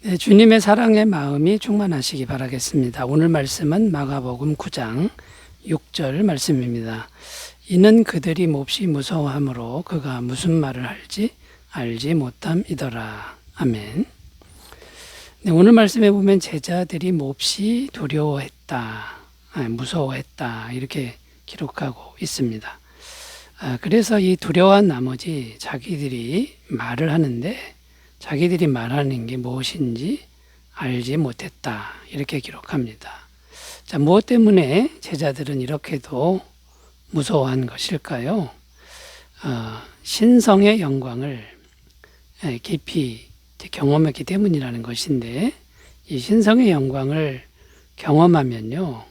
네, 주님의 사랑의 마음이 충만하시기 바라겠습니다. 오늘 말씀은 마가복음 9장 6절 말씀입니다. 이는 그들이 몹시 무서워하므로 그가 무슨 말을 할지 알지 못함이더라. 아멘. 네, 오늘 말씀에 보면 제자들이 몹시 두려워했다, 무서워했다 이렇게 기록하고 있습니다. 그래서 이 두려워한 나머지 자기들이 말을 하는데 자기들이 말하는 게 무엇인지 알지 못했다 이렇게 기록합니다. 자, 무엇 때문에 제자들은 이렇게도 무서워한 것일까요? 신성의 영광을 깊이 경험했기 때문이라는 것인데, 이 신성의 영광을 경험하면요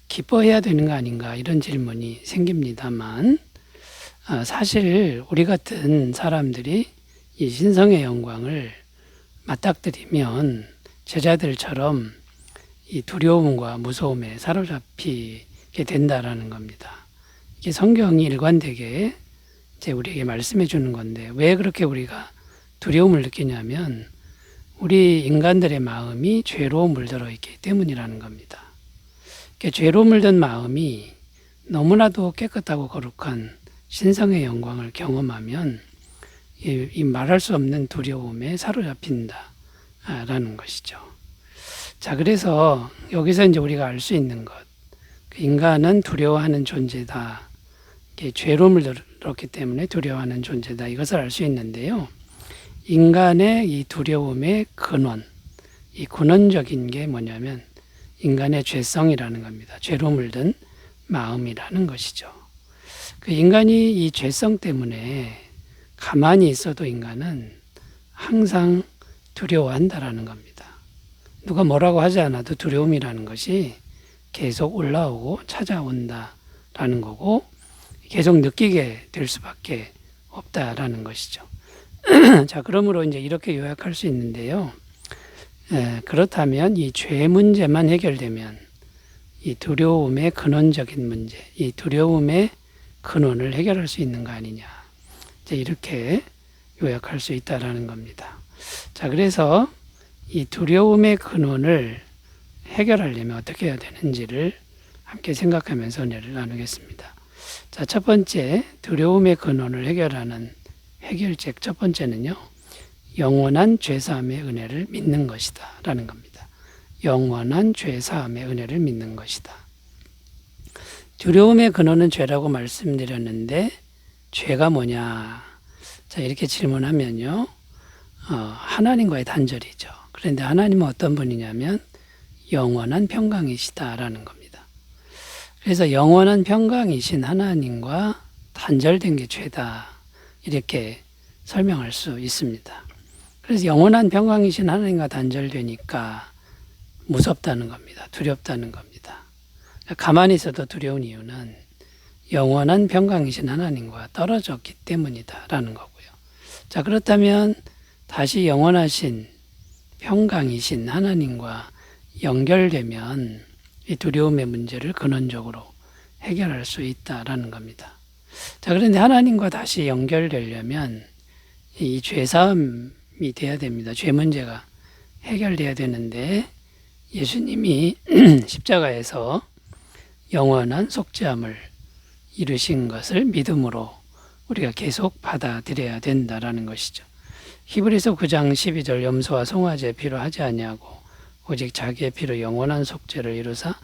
기뻐해야 되는 거 아닌가 이런 질문이 생깁니다만, 사실 우리 같은 사람들이 이 신성의 영광을 맞닥뜨리면 제자들처럼 이 두려움과 무서움에 사로잡히게 된다라는 겁니다. 이게 성경이 일관되게 이제 우리에게 말씀해 주는 건데, 왜 그렇게 우리가 두려움을 느끼냐면 우리 인간들의 마음이 죄로 물들어 있기 때문이라는 겁니다. 죄로 물든 마음이 너무나도 깨끗하고 거룩한 신성의 영광을 경험하면 이 말할 수 없는 두려움에 사로잡힌다라는 것이죠. 자, 그래서 여기서 이제 우리가 알 수 있는 것, 인간은 두려워하는 존재다. 죄로 물들었기 때문에 두려워하는 존재다. 이것을 알 수 있는데요. 인간의 이 두려움의 근원, 이 근원적인 게 뭐냐면 인간의 죄성이라는 겁니다. 죄로 물든 마음이라는 것이죠. 그 인간이 이 죄성 때문에 가만히 있어도 인간은 항상 두려워한다라는 겁니다. 누가 뭐라고 하지 않아도 두려움이라는 것이 계속 올라오고 찾아온다라는 거고, 계속 느끼게 될 수밖에 없다라는 것이죠. 자, 그러므로 이제 이렇게 요약할 수 있는데요. 그렇다면 이 죄 문제만 해결되면 이 두려움의 근원적인 문제, 이 두려움의 근원을 해결할 수 있는 거 아니냐. 이렇게 요약할 수 있다라는 겁니다. 자, 그래서 이 두려움의 근원을 해결하려면 어떻게 해야 되는지를 함께 생각하면서 은혜를 나누겠습니다. 자, 첫 번째, 두려움의 근원을 해결하는 해결책 첫 번째는요, 영원한 죄사함의 은혜를 믿는 것이다 라는 겁니다. 영원한 죄사함의 은혜를 믿는 것이다. 두려움의 근원은 죄라고 말씀드렸는데 죄가 뭐냐? 자, 이렇게 질문하면요, 하나님과의 단절이죠. 그런데 하나님은 어떤 분이냐면 영원한 평강이시다라는 겁니다. 그래서 영원한 평강이신 하나님과 단절된 게 죄다 이렇게 설명할 수 있습니다. 그래서 영원한 평강이신 하나님과 단절되니까 무섭다는 겁니다. 두렵다는 겁니다. 가만히 있어도 두려운 이유는 영원한 평강이신 하나님과 떨어졌기 때문이다라는 거고요. 자, 그렇다면 다시 영원하신 평강이신 하나님과 연결되면 이 두려움의 문제를 근원적으로 해결할 수 있다라는 겁니다. 자, 그런데 하나님과 다시 연결되려면 이 죄사함이 돼야 됩니다. 죄 문제가 해결돼야 되는데, 예수님이 십자가에서 영원한 속죄함을 이루신 것을 믿음으로 우리가 계속 받아들여야 된다라는 것이죠. 히브리서 9장 12절 염소와 송아지의 피로 하지 아니하고 오직 자기의 피로 영원한 속죄를 이루사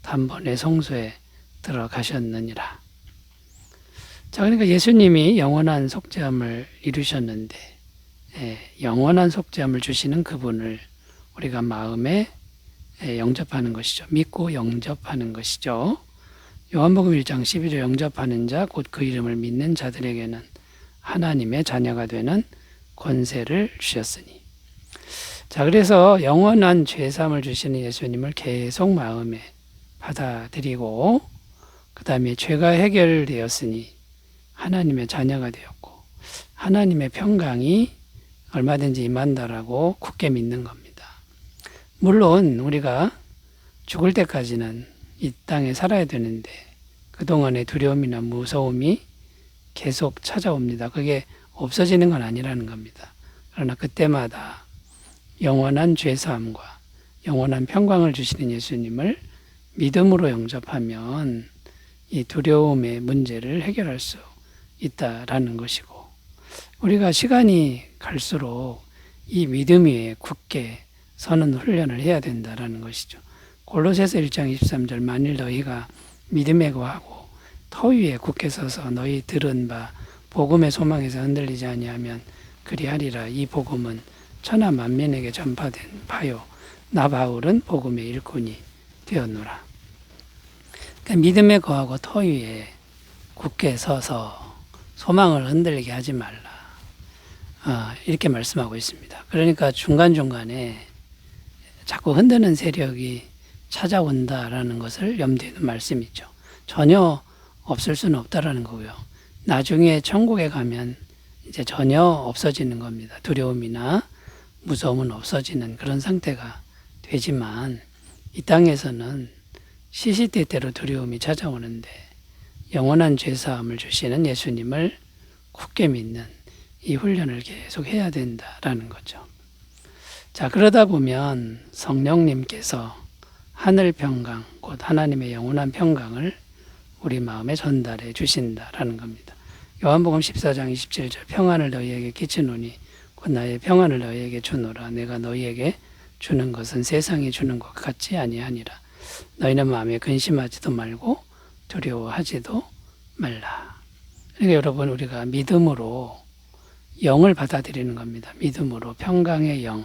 단번에 성소에 들어가셨느니라. 자, 그러니까 예수님이 영원한 속죄함을 이루셨는데, 영원한 속죄함을 주시는 그분을 우리가 마음에 영접하는 것이죠. 믿고 영접하는 것이죠. 요한복음 1장 12절 영접하는 자 곧 그 이름을 믿는 자들에게는 하나님의 자녀가 되는 권세를 주셨으니. 자, 그래서 영원한 죄사함을 주시는 예수님을 계속 마음에 받아들이고, 그 다음에 죄가 해결되었으니 하나님의 자녀가 되었고 하나님의 평강이 얼마든지 임한다라고 굳게 믿는 겁니다. 물론 우리가 죽을 때까지는 이 땅에 살아야 되는데 그동안의 두려움이나 무서움이 계속 찾아옵니다. 그게 없어지는 건 아니라는 겁니다. 그러나 그때마다 영원한 죄사함과 영원한 평강을 주시는 예수님을 믿음으로 영접하면 이 두려움의 문제를 해결할 수 있다라는 것이고, 우리가 시간이 갈수록 이 믿음 위에 굳게 서는 훈련을 해야 된다라는 것이죠. 골로새서 1장 23절 만일 너희가 믿음에 거하고 터 위에 굳게 서서 너희 들은 바 복음의 소망에서 흔들리지 아니하면 그리하리라. 이 복음은 천하 만민에게 전파된 바요 나 바울은 복음의 일꾼이 되었노라. 그러니까 믿음에 거하고 터 위에 굳게 서서 소망을 흔들리게 하지 말라. 이렇게 말씀하고 있습니다. 그러니까 중간중간에 자꾸 흔드는 세력이 찾아온다라는 것을 염두에 둔 말씀이죠. 전혀 없을 수는 없다라는 거고요. 나중에 천국에 가면 이제 전혀 없어지는 겁니다. 두려움이나 무서움은 없어지는 그런 상태가 되지만 이 땅에서는 시시때때로 두려움이 찾아오는데 영원한 죄사함을 주시는 예수님을 굳게 믿는 이 훈련을 계속 해야 된다라는 거죠. 자, 그러다 보면 성령님께서 하늘 평강, 곧 하나님의 영원한 평강을 우리 마음에 전달해 주신다라는 겁니다. 요한복음 14장 27절 평안을 너희에게 끼치노니 곧 나의 평안을 너희에게 주노라. 내가 너희에게 주는 것은 세상이 주는 것 같지 아니하니라. 너희는 마음에 근심하지도 말고 두려워하지도 말라. 그러니까 여러분, 우리가 믿음으로 영을 받아들이는 겁니다. 믿음으로 평강의 영,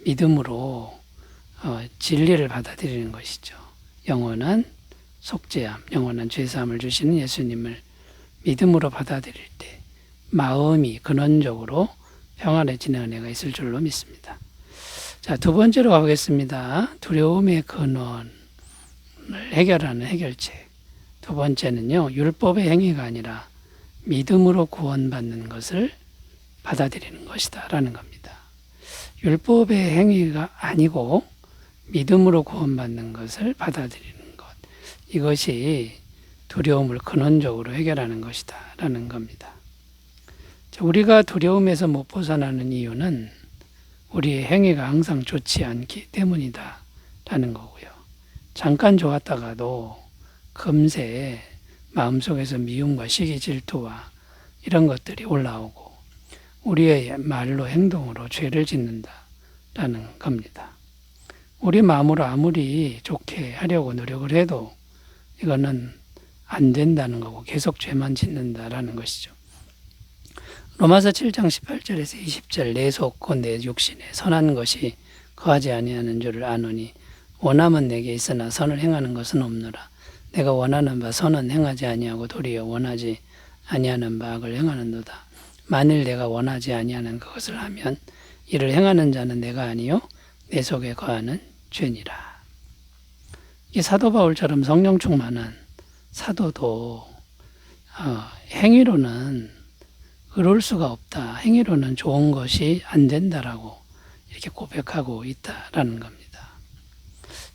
믿음으로 진리를 받아들이는 것이죠. 영원한 속죄함, 영원한 죄사함을 주시는 예수님을 믿음으로 받아들일 때 마음이 근원적으로 평안해지는 은혜가 있을 줄로 믿습니다. 자, 두 번째로 가보겠습니다. 두려움의 근원을 해결하는 해결책. 두 번째는요, 율법의 행위가 아니라 믿음으로 구원받는 것을 받아들이는 것이다 라는 겁니다. 율법의 행위가 아니고 믿음으로 구원받는 것을 받아들이는 것, 이것이 두려움을 근원적으로 해결하는 것이다 라는 겁니다. 우리가 두려움에서 못 벗어나는 이유는 우리의 행위가 항상 좋지 않기 때문이다 라는 거고요. 잠깐 좋았다가도 금세 마음속에서 미움과 시기 질투와 이런 것들이 올라오고 우리의 말로 행동으로 죄를 짓는다라는 겁니다. 우리 마음으로 아무리 좋게 하려고 노력을 해도 이거는 안 된다는 거고 계속 죄만 짓는다라는 것이죠. 로마서 7장 18절에서 20절 내 속 곧 내 육신에 선한 것이 거하지 아니하는 줄을 아노니 원함은 내게 있으나 선을 행하는 것은 없노라. 내가 원하는 바 선은 행하지 아니하고 도리어 원하지 아니하는 바 악을 행하는도다. 만일 내가 원하지 아니하는 그것을 하면 이를 행하는 자는 내가 아니요 내 속에 거하는 죄니라. 이 사도 바울처럼 성령 충만한 사도도 행위로는 의로울 수가 없다. 행위로는 좋은 것이 안 된다라고 이렇게 고백하고 있다라는 겁니다.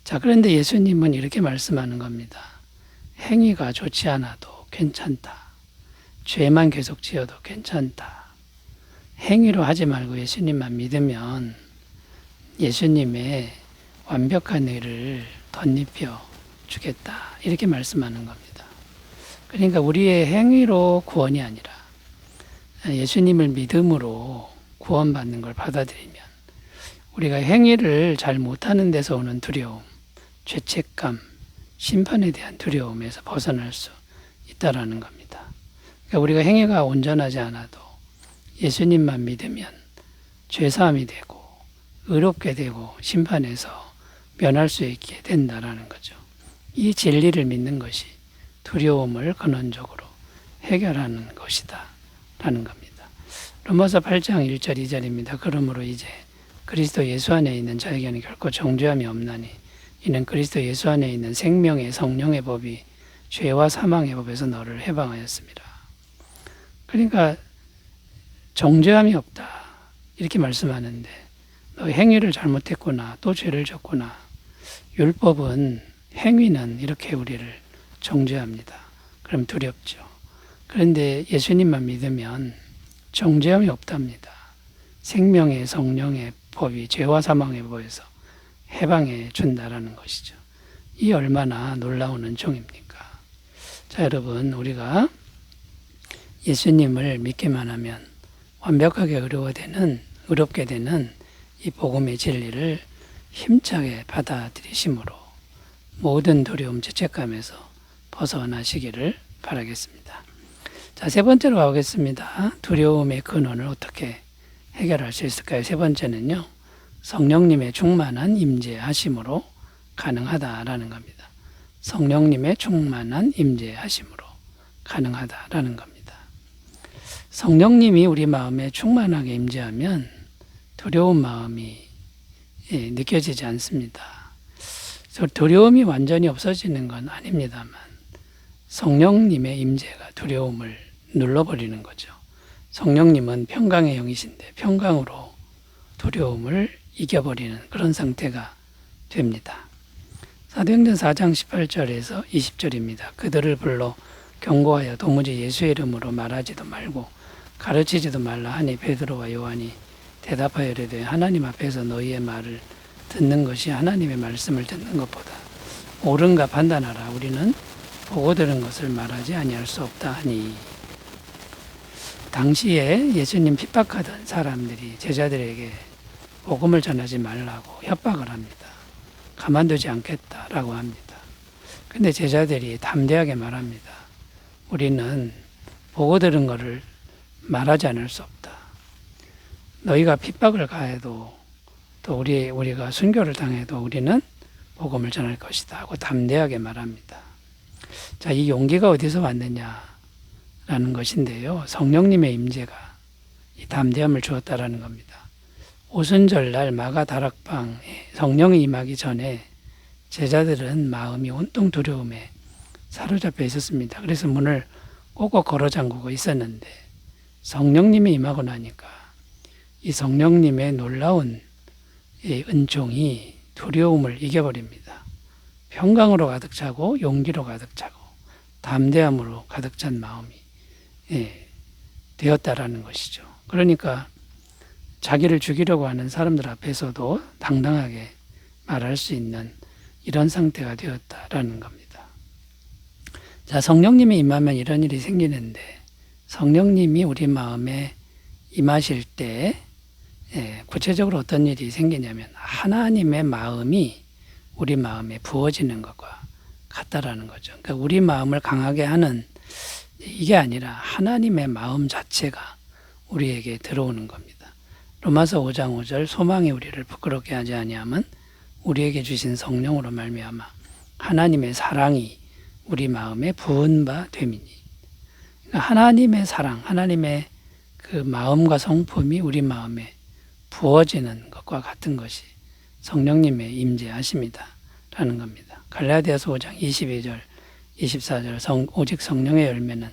자, 그런데 예수님은 이렇게 말씀하는 겁니다. 행위가 좋지 않아도 괜찮다. 죄만 계속 지어도 괜찮다. 행위로 하지 말고 예수님만 믿으면 예수님의 완벽한 의를 덧입혀 주겠다. 이렇게 말씀하는 겁니다. 그러니까 우리의 행위로 구원이 아니라 예수님을 믿음으로 구원받는 걸 받아들이면 우리가 행위를 잘 못하는 데서 오는 두려움, 죄책감, 심판에 대한 두려움에서 벗어날 수 있다라는 겁니다. 그러니까 우리가 행위가 온전하지 않아도 예수님만 믿으면 죄사함이 되고 의롭게 되고 심판에서 면할 수 있게 된다라는 거죠. 이 진리를 믿는 것이 두려움을 근원적으로 해결하는 것이다 라는 겁니다. 로마서 8장 1절 2절입니다. 그러므로 이제 그리스도 예수 안에 있는 자에게는 결코 정죄함이 없나니 이는 그리스도 예수 안에 있는 생명의 성령의 법이 죄와 사망의 법에서 너를 해방하였습니다. 그러니까 정죄함이 없다 이렇게 말씀하는데 너 행위를 잘못했구나 또 죄를 졌구나. 율법은 행위는 이렇게 우리를 정죄합니다. 그럼 두렵죠. 그런데 예수님만 믿으면 정죄함이 없답니다. 생명의 성령의 법이 죄와 사망의 법에서 해방해 준다라는 것이죠. 이 얼마나 놀라운 은총입니까? 자, 여러분, 우리가 예수님을 믿기만 하면 완벽하게 의롭게 되는 이 복음의 진리를 힘차게 받아들이심으로 모든 두려움, 죄책감에서 벗어나시기를 바라겠습니다. 자, 세 번째로 가보겠습니다. 두려움의 근원을 어떻게 해결할 수 있을까요? 세 번째는요, 성령님의 충만한 임재하심으로 가능하다라는 겁니다. 성령님의 충만한 임재하심으로 가능하다라는 겁니다. 성령님이 우리 마음에 충만하게 임재하면 두려운 마음이 느껴지지 않습니다. 두려움이 완전히 없어지는 건 아닙니다만 성령님의 임재가 두려움을 눌러버리는 거죠. 성령님은 평강의 영이신데 평강으로 두려움을 이겨버리는 그런 상태가 됩니다. 사도행전 4장 18절에서 20절입니다. 그들을 불러 경고하여 도무지 예수의 이름으로 말하지도 말고 가르치지도 말라 하니 베드로와 요한이 대답하여 이르되 하나님 앞에서 너희의 말을 듣는 것이 하나님의 말씀을 듣는 것보다 옳은가 판단하라. 우리는 보고 들은 것을 말하지 아니할 수 없다 하니. 당시에 예수님 핍박하던 사람들이 제자들에게 복음을 전하지 말라고 협박을 합니다. 가만두지 않겠다라고 합니다. 근데 제자들이 담대하게 말합니다. 우리는 보고 들은 것을 말하지 않을 수 없다. 너희가 핍박을 가해도 또 우리가 순교를 당해도 우리는 복음을 전할 것이다 하고 담대하게 말합니다. 자, 이 용기가 어디서 왔느냐라는 것인데요. 성령님의 임재가 이 담대함을 주었다라는 겁니다. 오순절날 마가 다락방에 성령이 임하기 전에 제자들은 마음이 온통 두려움에 사로잡혀 있었습니다. 그래서 문을 꼭꼭 걸어 잠그고 있었는데 성령님이 임하고 나니까 이 성령님의 놀라운 이 은총이 두려움을 이겨버립니다. 평강으로 가득 차고 용기로 가득 차고 담대함으로 가득 찬 마음이 되었다라는 것이죠. 그러니까 자기를 죽이려고 하는 사람들 앞에서도 당당하게 말할 수 있는 이런 상태가 되었다라는 겁니다. 자, 성령님이 임하면 이런 일이 생기는데 성령님이 우리 마음에 임하실 때 구체적으로 어떤 일이 생기냐면 하나님의 마음이 우리 마음에 부어지는 것과 같다라는 거죠. 그러니까 우리 마음을 강하게 하는 이게 아니라 하나님의 마음 자체가 우리에게 들어오는 겁니다. 로마서 5장 5절 소망이 우리를 부끄럽게 하지 아니함은 우리에게 주신 성령으로 말미암아 하나님의 사랑이 우리 마음에 부은 바 됨이니. 그러니까 하나님의 사랑, 하나님의 그 마음과 성품이 우리 마음에 부어지는 것과 같은 것이 성령님의 임재하심이다라는 겁니다. 갈라디아서 5장 22절, 24절 오직 성령의 열매는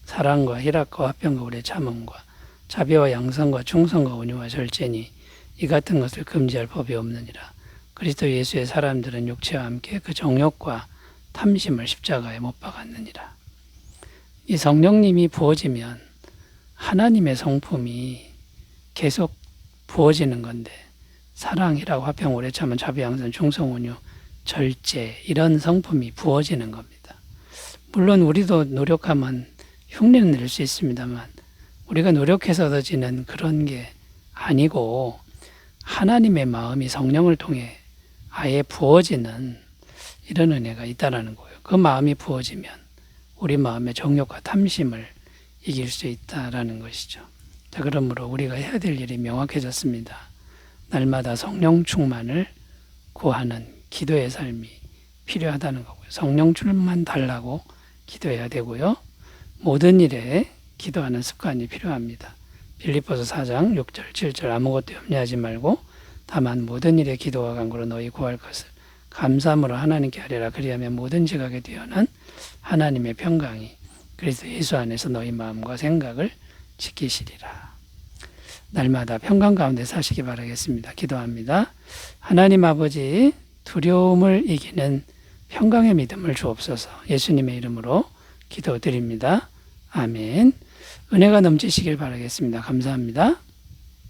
사랑과 희락과 화평과 오래 참음과 자비와 양선과 충성과 온유와 절제니 이 같은 것을 금지할 법이 없느니라. 그리스도 예수의 사람들은 육체와 함께 그 정욕과 탐심을 십자가에 못 박았느니라. 이 성령님이 부어지면 하나님의 성품이 계속 부어지는 건데 사랑이라고 화평 오래 참은 자비 양선 충성 온유 절제 이런 성품이 부어지는 겁니다. 물론 우리도 노력하면 흉내는 낼 수 있습니다만 우리가 노력해서 얻어지는 그런 게 아니고 하나님의 마음이 성령을 통해 아예 부어지는 이런 은혜가 있다라는 거예요. 그 마음이 부어지면 우리 마음의 정욕과 탐심을 이길 수 있다라는 것이죠. 자, 그러므로 우리가 해야 될 일이 명확해졌습니다. 날마다 성령 충만을 구하는 기도의 삶이 필요하다는 거고요. 성령 충만 달라고 기도해야 되고요. 모든 일에 기도하는 습관이 필요합니다. 빌립보서 4장 6절 7절 아무것도 염려하지 말고 다만 모든 일에 기도와 간구로 너희 구할 것을 감사함으로 하나님께 하리라. 그리하면 모든 지각에 뛰어난 하나님의 평강이 그리스도 예수 안에서 너희 마음과 생각을 지키시리라. 날마다 평강 가운데 사시기 바라겠습니다. 기도합니다. 하나님 아버지, 두려움을 이기는 평강의 믿음을 주옵소서. 예수님의 이름으로 기도드립니다. 아멘. 은혜가 넘치시길 바라겠습니다. 감사합니다.